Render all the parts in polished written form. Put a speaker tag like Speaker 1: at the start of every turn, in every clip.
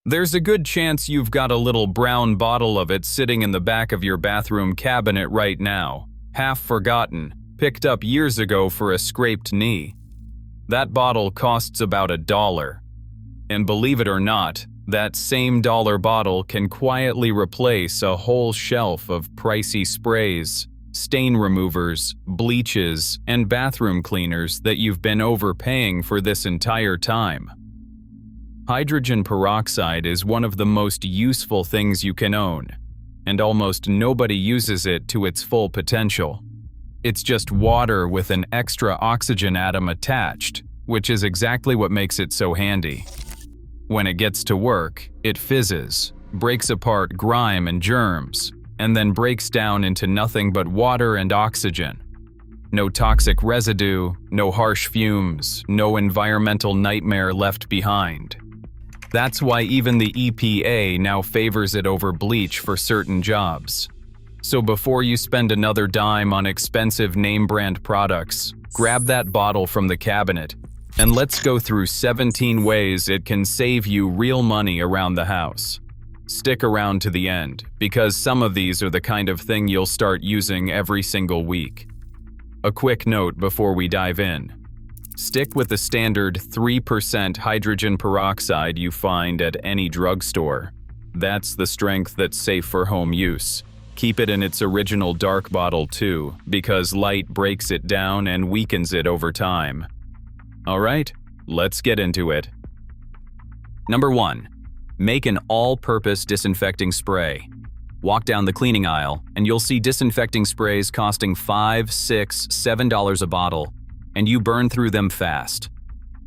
Speaker 1: There's a good chance you've got a little brown bottle of it sitting in the back of your bathroom cabinet right now, half forgotten, picked up years ago for a scraped knee. That bottle costs about $1. And believe it or not, that same dollar bottle can quietly replace a whole shelf of pricey sprays, stain removers, bleaches, and bathroom cleaners that you've been overpaying for this entire time. Hydrogen peroxide is one of the most useful things you can own, and almost nobody uses it to its full potential. It's just water with an extra oxygen atom attached, which is exactly what makes it so handy. When it gets to work, it fizzes, breaks apart grime and germs, and then breaks down into nothing but water and oxygen. No toxic residue, no harsh fumes, no environmental nightmare left behind. That's why even the EPA now favors it over bleach for certain jobs. So before you spend another dime on expensive name-brand products, grab that bottle from the cabinet, and let's go through 17 ways it can save you real money around the house. Stick around to the end, because some of these are the kind of thing you'll start using every single week. A quick note before we dive in. Stick with the standard 3% hydrogen peroxide you find at any drugstore. That's the strength that's safe for home use. Keep it in its original dark bottle too, because light breaks it down and weakens it over time. Alright, let's get into it. Number 1. Make an all-purpose disinfecting spray. Walk down the cleaning aisle, and you'll see disinfecting sprays costing $5, $6, $7 a bottle, and you burn through them fast.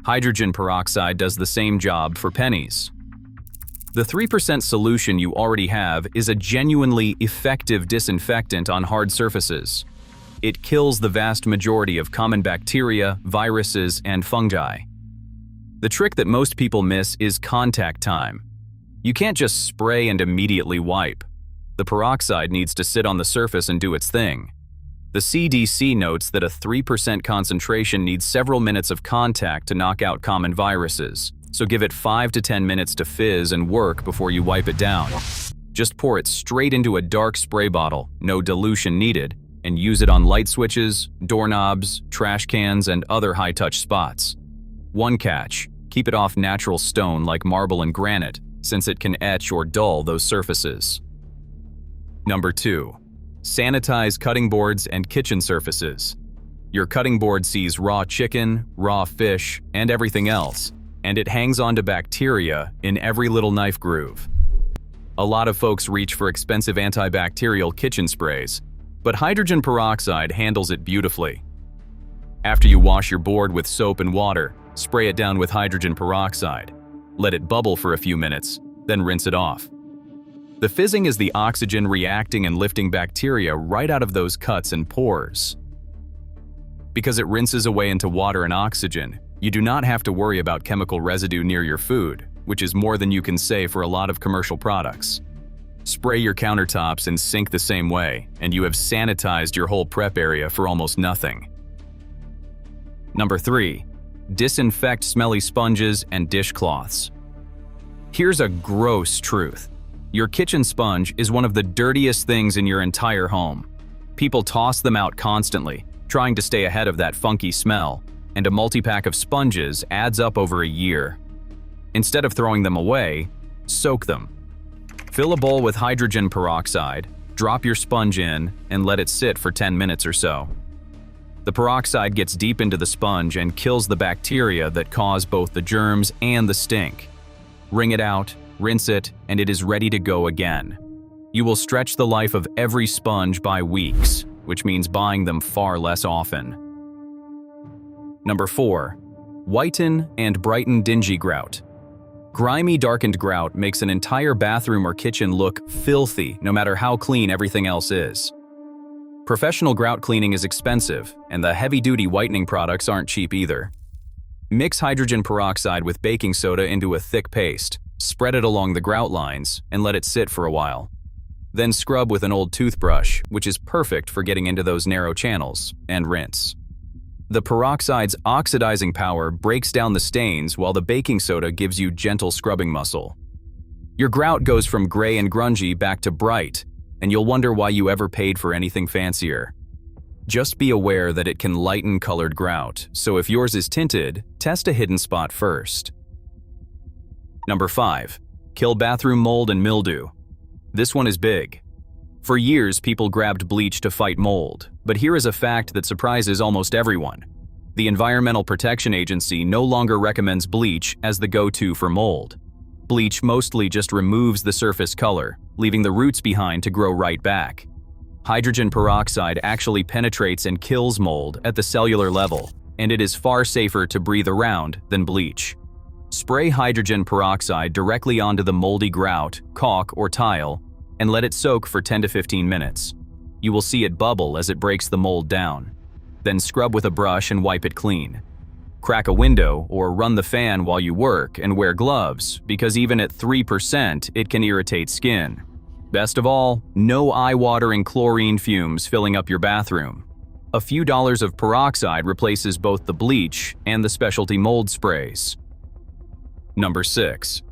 Speaker 1: Hydrogen peroxide does the same job for pennies. The 3% solution you already have is a genuinely effective disinfectant on hard surfaces. It kills the vast majority of common bacteria, viruses, and fungi. The trick that most people miss is contact time. You can't just spray and immediately wipe. The peroxide needs to sit on the surface and do its thing. The CDC notes that a 3% concentration needs several minutes of contact to knock out common viruses, so give it 5 to 10 minutes to fizz and work before you wipe it down. Just pour it straight into a dark spray bottle, no dilution needed, and use it on light switches, doorknobs, trash cans, and other high-touch spots. One catch: keep it off natural stone like marble and granite, since it can etch or dull those surfaces. Number 2. Sanitize cutting boards and kitchen surfaces. Your cutting board sees raw chicken, raw fish, and everything else, and it hangs on to bacteria in every little knife groove. A lot of folks reach for expensive antibacterial kitchen sprays, but hydrogen peroxide handles it beautifully. After you wash your board with soap and water, spray it down with hydrogen peroxide. Let it bubble for a few minutes, then rinse it off. The fizzing is the oxygen reacting and lifting bacteria right out of those cuts and pores. Because it rinses away into water and oxygen, you do not have to worry about chemical residue near your food, which is more than you can say for a lot of commercial products. Spray your countertops and sink the same way, and you have sanitized your whole prep area for almost nothing. Number 3. Disinfect smelly sponges and dishcloths. Here's a gross truth. Your kitchen sponge is one of the dirtiest things in your entire home. People toss them out constantly, trying to stay ahead of that funky smell, and a multi-pack of sponges adds up over a year. Instead of throwing them away, soak them. Fill a bowl with hydrogen peroxide, drop your sponge in, and let it sit for 10 minutes or so. The peroxide gets deep into the sponge and kills the bacteria that cause both the germs and the stink. Wring it out, rinse it, and it is ready to go again. You will stretch the life of every sponge by weeks, which means buying them far less often. Number 4. Whiten and brighten dingy grout. Grimy, darkened grout makes an entire bathroom or kitchen look filthy, no matter how clean everything else is. Professional grout cleaning is expensive, and the heavy-duty whitening products aren't cheap either. Mix hydrogen peroxide with baking soda into a thick paste, spread it along the grout lines, and let it sit for a while. Then scrub with an old toothbrush, which is perfect for getting into those narrow channels, and rinse. The peroxide's oxidizing power breaks down the stains while the baking soda gives you gentle scrubbing muscle. Your grout goes from gray and grungy back to bright, and you'll wonder why you ever paid for anything fancier. Just be aware that it can lighten colored grout, so if yours is tinted, test a hidden spot first. Number 5. Kill bathroom mold and mildew. This one is big. For years, people grabbed bleach to fight mold, but here is a fact that surprises almost everyone. The Environmental Protection Agency no longer recommends bleach as the go-to for mold. Bleach mostly just removes the surface color, leaving the roots behind to grow right back. Hydrogen peroxide actually penetrates and kills mold at the cellular level, and it is far safer to breathe around than bleach. Spray hydrogen peroxide directly onto the moldy grout, caulk, or tile, and let it soak for 10 to 15 minutes. You will see it bubble as it breaks the mold down. Then scrub with a brush and wipe it clean. Crack a window or run the fan while you work and wear gloves, because even at 3%, it can irritate skin. Best of all, no eye-watering chlorine fumes filling up your bathroom. A few dollars of peroxide replaces both the bleach and the specialty mold sprays. Number 6.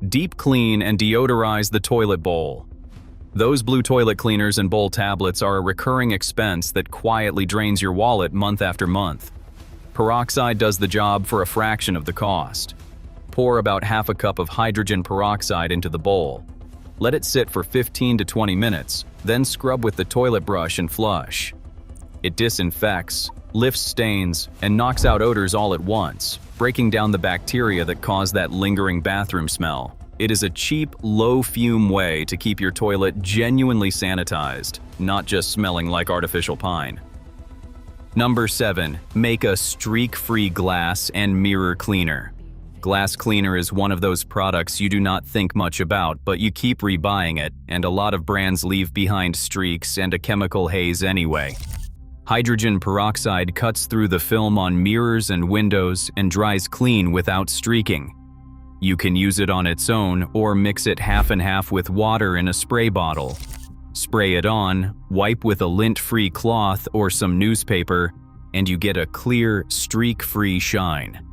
Speaker 1: Deep clean and deodorize the toilet bowl. Those blue toilet cleaners and bowl tablets are a recurring expense that quietly drains your wallet month after month. Peroxide does the job for a fraction of the cost. Pour about half a cup of hydrogen peroxide into the bowl. Let it sit for 15 to 20 minutes, then scrub with the toilet brush and flush. It disinfects, lifts stains, and knocks out odors all at once, breaking down the bacteria that cause that lingering bathroom smell. It is a cheap, low-fume way to keep your toilet genuinely sanitized, not just smelling like artificial pine. Number 7. Make a streak-free glass and mirror cleaner. Glass cleaner is one of those products you do not think much about, but you keep rebuying it, and a lot of brands leave behind streaks and a chemical haze anyway. Hydrogen peroxide cuts through the film on mirrors and windows and dries clean without streaking. You can use it on its own or mix it half and half with water in a spray bottle. Spray it on, wipe with a lint-free cloth or some newspaper, and you get a clear, streak-free shine.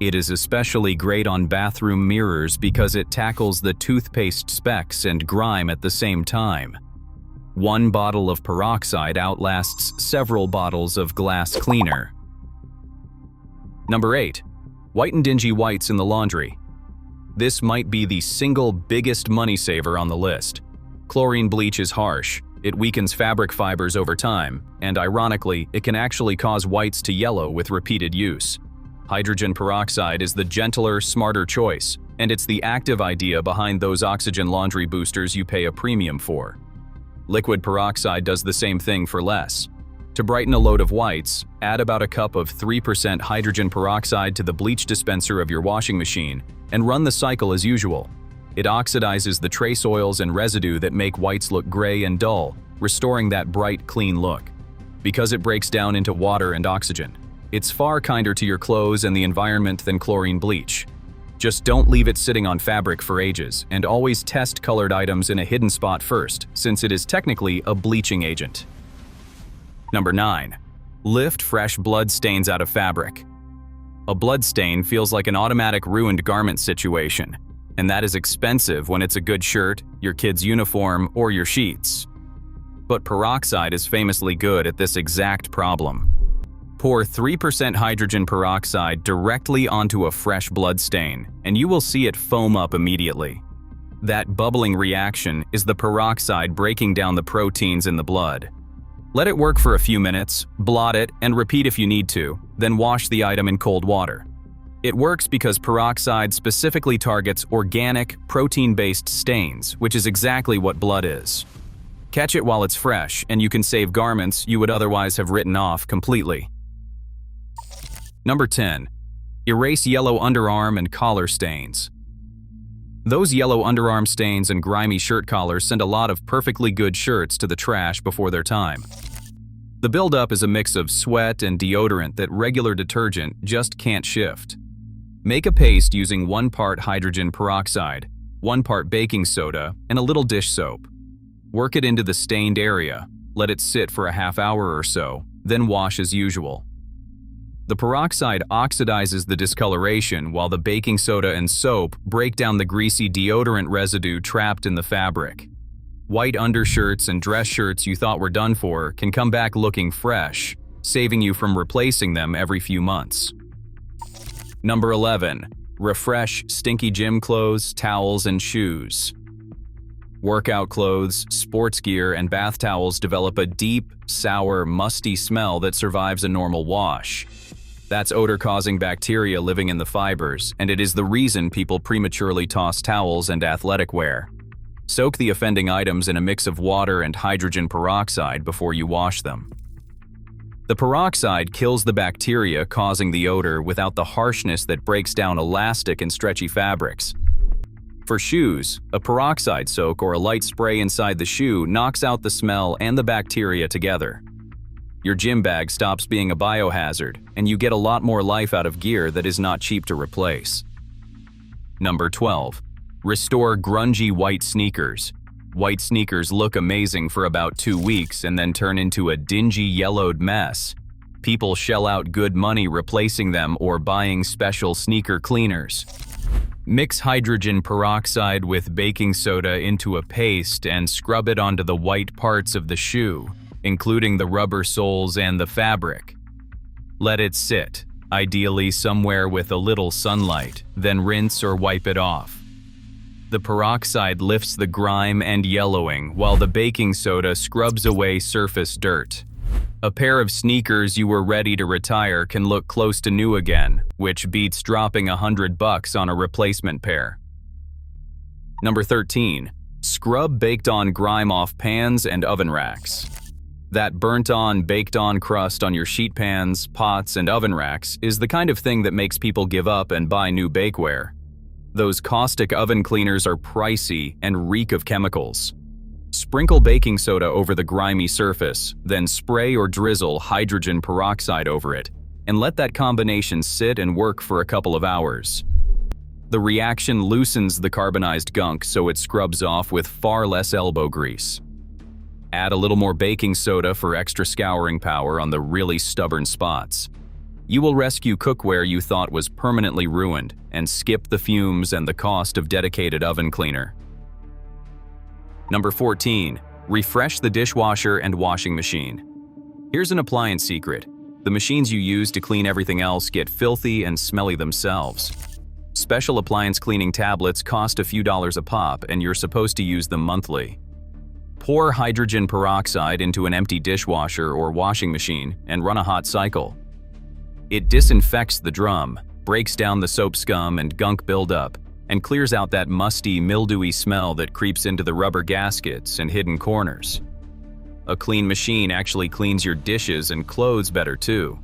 Speaker 1: It is especially great on bathroom mirrors because it tackles the toothpaste specks and grime at the same time. One bottle of peroxide outlasts several bottles of glass cleaner. Number 8. Whiten dingy whites in the laundry. This might be the single biggest money saver on the list. Chlorine bleach is harsh. It weakens fabric fibers over time, and ironically, it can actually cause whites to yellow with repeated use. Hydrogen peroxide is the gentler, smarter choice, and it's the active idea behind those oxygen laundry boosters you pay a premium for. Liquid peroxide does the same thing for less. To brighten a load of whites, add about a cup of 3% hydrogen peroxide to the bleach dispenser of your washing machine and run the cycle as usual. It oxidizes the trace oils and residue that make whites look gray and dull, restoring that bright, clean look. Because it breaks down into water and oxygen, it's far kinder to your clothes and the environment than chlorine bleach. Just don't leave it sitting on fabric for ages, and always test colored items in a hidden spot first, since it is technically a bleaching agent. Number 9. Lift fresh blood stains out of fabric. A blood stain feels like an automatic ruined garment situation, and that is expensive when it's a good shirt, your kid's uniform, or your sheets. But peroxide is famously good at this exact problem. Pour 3% hydrogen peroxide directly onto a fresh blood stain, and you will see it foam up immediately. That bubbling reaction is the peroxide breaking down the proteins in the blood. Let it work for a few minutes, blot it, and repeat if you need to, then wash the item in cold water. It works because peroxide specifically targets organic, protein-based stains, which is exactly what blood is. Catch it while it's fresh, and you can save garments you would otherwise have written off completely. Number 10. Erase yellow underarm and collar stains. Those yellow underarm stains and grimy shirt collars send a lot of perfectly good shirts to the trash before their time. The buildup is a mix of sweat and deodorant that regular detergent just can't shift. Make a paste using 1 part hydrogen peroxide, 1 part baking soda, and a little dish soap. Work it into the stained area, let it sit for a half hour or so, then wash as usual. The peroxide oxidizes the discoloration while the baking soda and soap break down the greasy deodorant residue trapped in the fabric. White undershirts and dress shirts you thought were done for can come back looking fresh, saving you from replacing them every few months. Number 11. Refresh stinky gym clothes, towels, and shoes. Workout clothes, sports gear, and bath towels develop a deep, sour, musty smell that survives a normal wash. That's odor-causing bacteria living in the fibers, and it is the reason people prematurely toss towels and athletic wear. Soak the offending items in a mix of water and hydrogen peroxide before you wash them. The peroxide kills the bacteria causing the odor without the harshness that breaks down elastic and stretchy fabrics. For shoes, a peroxide soak or a light spray inside the shoe knocks out the smell and the bacteria together. Your gym bag stops being a biohazard, and you get a lot more life out of gear that is not cheap to replace. Number 12. Restore grungy white sneakers. White sneakers look amazing for about 2 weeks and then turn into a dingy yellowed mess. People shell out good money replacing them or buying special sneaker cleaners. Mix hydrogen peroxide with baking soda into a paste and scrub it onto the white parts of the shoe, including the rubber soles and the fabric. Let it sit, ideally somewhere with a little sunlight, then rinse or wipe it off. The peroxide lifts the grime and yellowing, while the baking soda scrubs away surface dirt. A pair of sneakers you were ready to retire can look close to new again, which beats dropping $100 on a replacement pair. Number 13. Scrub baked-on grime off pans and oven racks. That burnt-on, baked-on crust on your sheet pans, pots, and oven racks is the kind of thing that makes people give up and buy new bakeware. Those caustic oven cleaners are pricey and reek of chemicals. Sprinkle baking soda over the grimy surface, then spray or drizzle hydrogen peroxide over it, and let that combination sit and work for a couple of hours. The reaction loosens the carbonized gunk so it scrubs off with far less elbow grease. Add a little more baking soda for extra scouring power on the really stubborn spots. You will rescue cookware you thought was permanently ruined and skip the fumes and the cost of dedicated oven cleaner. Number 14. Refresh the dishwasher and washing machine. Here's an appliance secret. The machines you use to clean everything else get filthy and smelly themselves. Special appliance cleaning tablets cost a few dollars a pop, and you're supposed to use them monthly. Pour hydrogen peroxide into an empty dishwasher or washing machine and run a hot cycle. It disinfects the drum, breaks down the soap scum and gunk buildup, and clears out that musty, mildewy smell that creeps into the rubber gaskets and hidden corners. A clean machine actually cleans your dishes and clothes better too.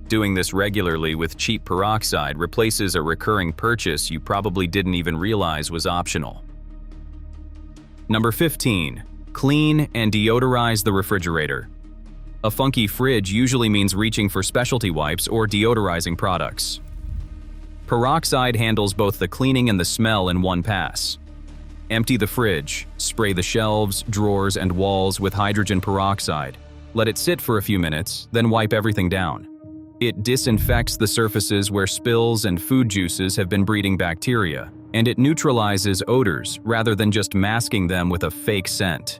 Speaker 1: Doing this regularly with cheap peroxide replaces a recurring purchase you probably didn't even realize was optional. Number 15. Clean and deodorize the refrigerator. A funky fridge usually means reaching for specialty wipes or deodorizing products. Peroxide handles both the cleaning and the smell in one pass. Empty the fridge, spray the shelves, drawers, and walls with hydrogen peroxide. Let it sit for a few minutes, then wipe everything down. It disinfects the surfaces where spills and food juices have been breeding bacteria, and it neutralizes odors rather than just masking them with a fake scent.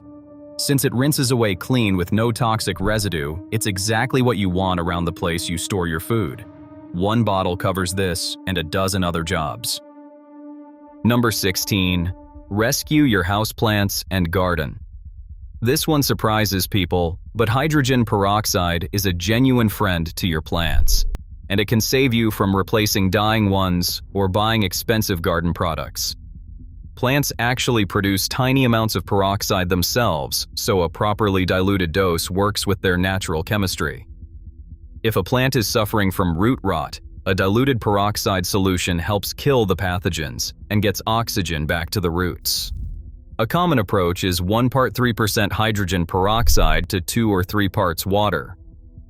Speaker 1: Since it rinses away clean with no toxic residue, it's exactly what you want around the place you store your food. One bottle covers this and a dozen other jobs. Number 16. Rescue your houseplants and garden. This one surprises people, but hydrogen peroxide is a genuine friend to your plants, and it can save you from replacing dying ones or buying expensive garden products. Plants actually produce tiny amounts of peroxide themselves, so a properly diluted dose works with their natural chemistry. If a plant is suffering from root rot, a diluted peroxide solution helps kill the pathogens and gets oxygen back to the roots. A common approach is 1 part 3% hydrogen peroxide to 2 or 3 parts water.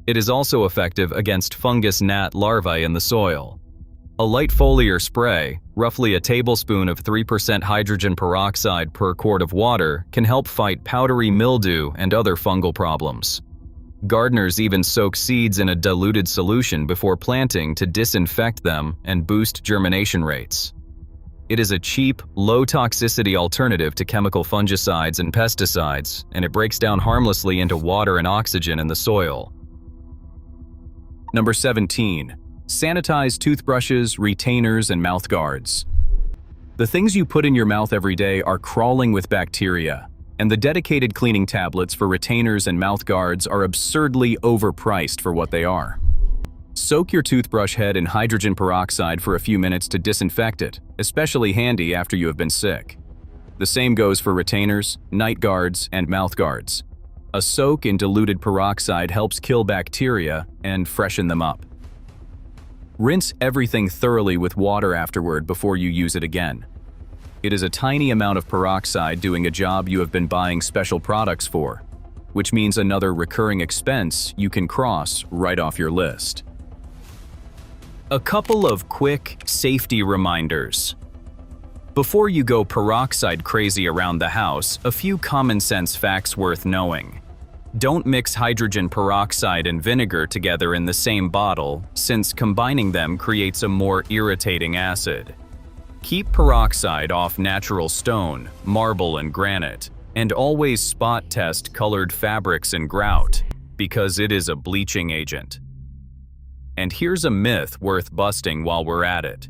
Speaker 1: It is also effective against fungus gnat larvae in the soil. A light foliar spray, roughly a tablespoon of 3% hydrogen peroxide per quart of water, can help fight powdery mildew and other fungal problems. Gardeners even soak seeds in a diluted solution before planting to disinfect them and boost germination rates. It is a cheap, low-toxicity alternative to chemical fungicides and pesticides, and it breaks down harmlessly into water and oxygen in the soil. Number 17. Sanitize toothbrushes, retainers, and mouth guards. The things you put in your mouth every day are crawling with bacteria, and the dedicated cleaning tablets for retainers and mouth guards are absurdly overpriced for what they are. Soak your toothbrush head in hydrogen peroxide for a few minutes to disinfect it, especially handy after you have been sick. The same goes for retainers, night guards, and mouth guards. A soak in diluted peroxide helps kill bacteria and freshen them up. Rinse everything thoroughly with water afterward before you use it again. It is a tiny amount of peroxide doing a job you have been buying special products for, which means another recurring expense you can cross right off your list. A couple of quick safety reminders. Before you go peroxide crazy around the house, a few common sense facts worth knowing. Don't mix hydrogen peroxide and vinegar together in the same bottle, since combining them creates a more irritating acid. Keep peroxide off natural stone, marble, and granite, and always spot test colored fabrics and grout, because it is a bleaching agent. And here's a myth worth busting while we're at it.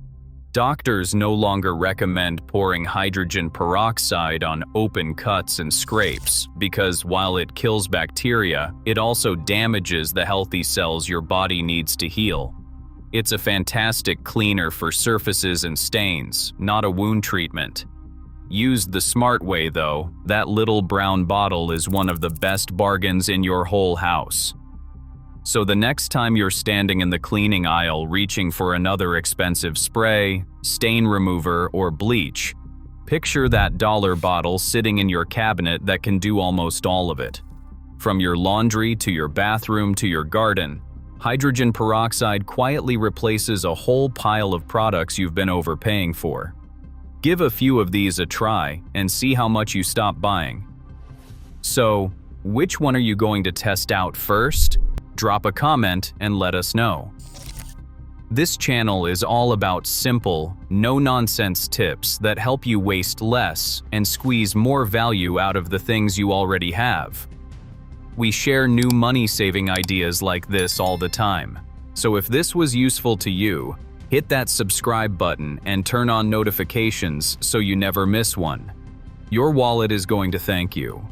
Speaker 1: Doctors no longer recommend pouring hydrogen peroxide on open cuts and scrapes because while it kills bacteria, it also damages the healthy cells your body needs to heal. It's a fantastic cleaner for surfaces and stains, not a wound treatment. Used the smart way though, that little brown bottle is one of the best bargains in your whole house. So the next time you're standing in the cleaning aisle reaching for another expensive spray, stain remover, or bleach, picture that dollar bottle sitting in your cabinet that can do almost all of it. From your laundry to your bathroom to your garden, hydrogen peroxide quietly replaces a whole pile of products you've been overpaying for. Give a few of these a try and see how much you stop buying. So, which one are you going to test out first? Drop a comment and let us know. This channel is all about simple, no-nonsense tips that help you waste less and squeeze more value out of the things you already have. We share new money-saving ideas like this all the time. So if this was useful to you, hit that subscribe button and turn on notifications so you never miss one. Your wallet is going to thank you.